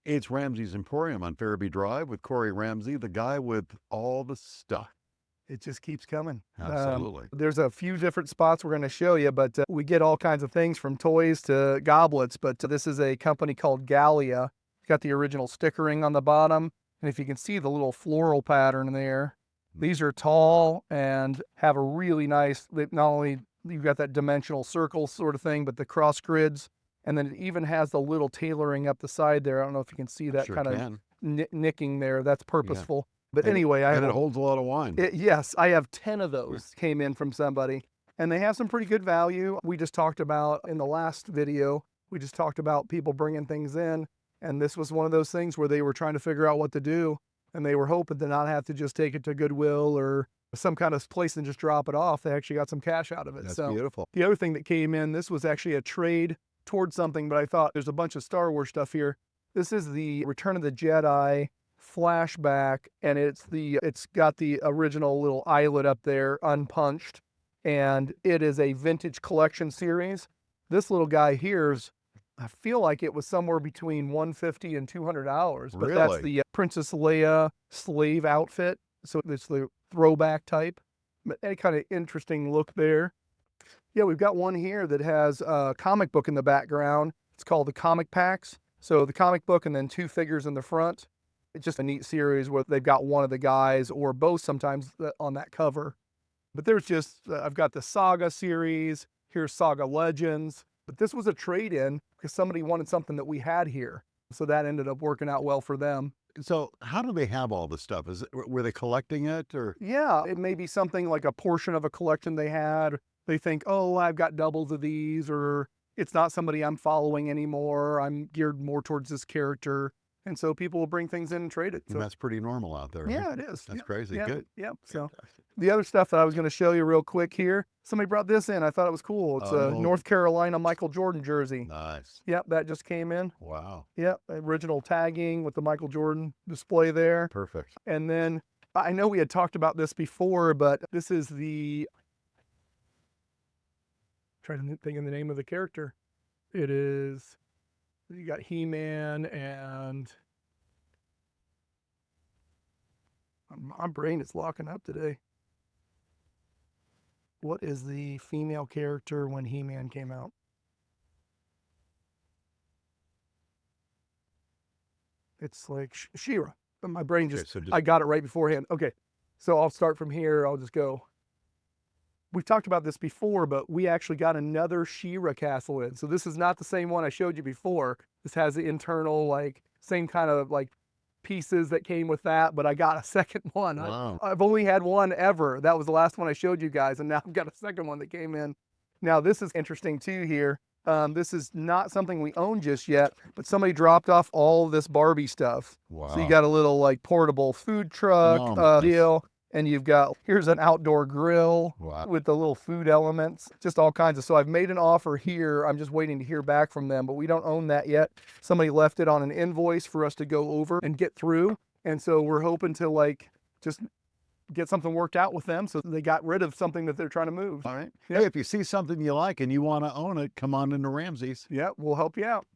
It's Ramsey's Emporium on Fairby Drive with Corey Ramsey, the guy with all the stuff. It just keeps coming. Absolutely. There's a few different spots we're going to show you, but we get all kinds of things from toys to goblets. But this is a company called Gallia. It's got the original stickering on the bottom. And if you can see the little floral pattern there, these are tall and have a really nice, not only you've got that dimensional circle sort of thing, but the cross grids. And then it even has the little tailoring up the side there. I don't know if you can see that Sure kind can. of nicking there. That's purposeful. But anyway, and it holds a lot of wine. Yes, I have 10 of those came in from somebody, and they have some pretty good value. We just talked about in the last video, we just talked about people bringing things in, and this was one of those things where they were trying to figure out what to do, and they were hoping to not have to just take it to Goodwill or some kind of place and just drop it off. They actually got some cash out of it. That's so beautiful. The other thing that came in, this was actually a trade towards something, but I thought there's a bunch of Star Wars stuff here. This is the Return of the Jedi flashback, and it's got the original little eyelet up there unpunched, and it is a vintage collection series. This little guy here's, I feel like it was somewhere between $150 and $200, but Really? that's the Princess Leia slave outfit, so it's the throwback type, but any kind of interesting look there. Yeah, we've got one here that has a comic book in the background. It's called the Comic Packs. So the comic book and then two figures in the front. It's just a neat series where they've got one of the guys or both sometimes on that cover. But there's just, I've got the Saga series, here's Saga Legends. But this was a trade-in because somebody wanted something that we had here. So that ended up working out well for them. So how do they have all this stuff? Were they collecting it or? Yeah, it may be something like a portion of a collection they had. They think, oh, I've got doubles of these, or it's not somebody I'm following anymore. I'm geared more towards this character. And so people will bring things in and trade it. So that's pretty normal out there. yeah, it is. That's crazy. Yeah, Good. Yeah. So the other stuff that I was going to show you real quick here, somebody brought this in. I thought it was cool. It's a North Carolina Michael Jordan jersey. Nice. Yep, that just came in. Wow. Yep, original tagging with the Michael Jordan display there. Perfect. And then I know we had talked about this before, but this is the, trying to think of the name of the character. It is, you got He-Man and my brain is locking up today. What is the female character when He-Man came out? It's like She-Ra. But my brain just, I got it right beforehand. Okay, so I'll start from here. I'll just go. We've talked about this before, but we actually got another She-Ra castle in. So this is not the same one I showed you before. This has the internal, like, same kind of, like, pieces that came with that, but I got a second one. Wow. I've only had one ever. That was the last one I showed you guys, and now I've got a second one that came in. Now, this is interesting, too, here. This is not something we own just yet, but somebody dropped off all this Barbie stuff. Wow. So you got a little, like, portable food truck deal. And you've got, here's an outdoor grill with the little food elements, just all kinds of. So I've made an offer here. I'm just waiting to hear back from them, but we don't own that yet. Somebody left it on an invoice for us to go over and get through. And so we're hoping to like just get something worked out with them. So they got rid of something that they're trying to move. All right. Yeah. Hey, if you see something you like and you want to own it, come on into Ramsey's. Yeah, we'll help you out.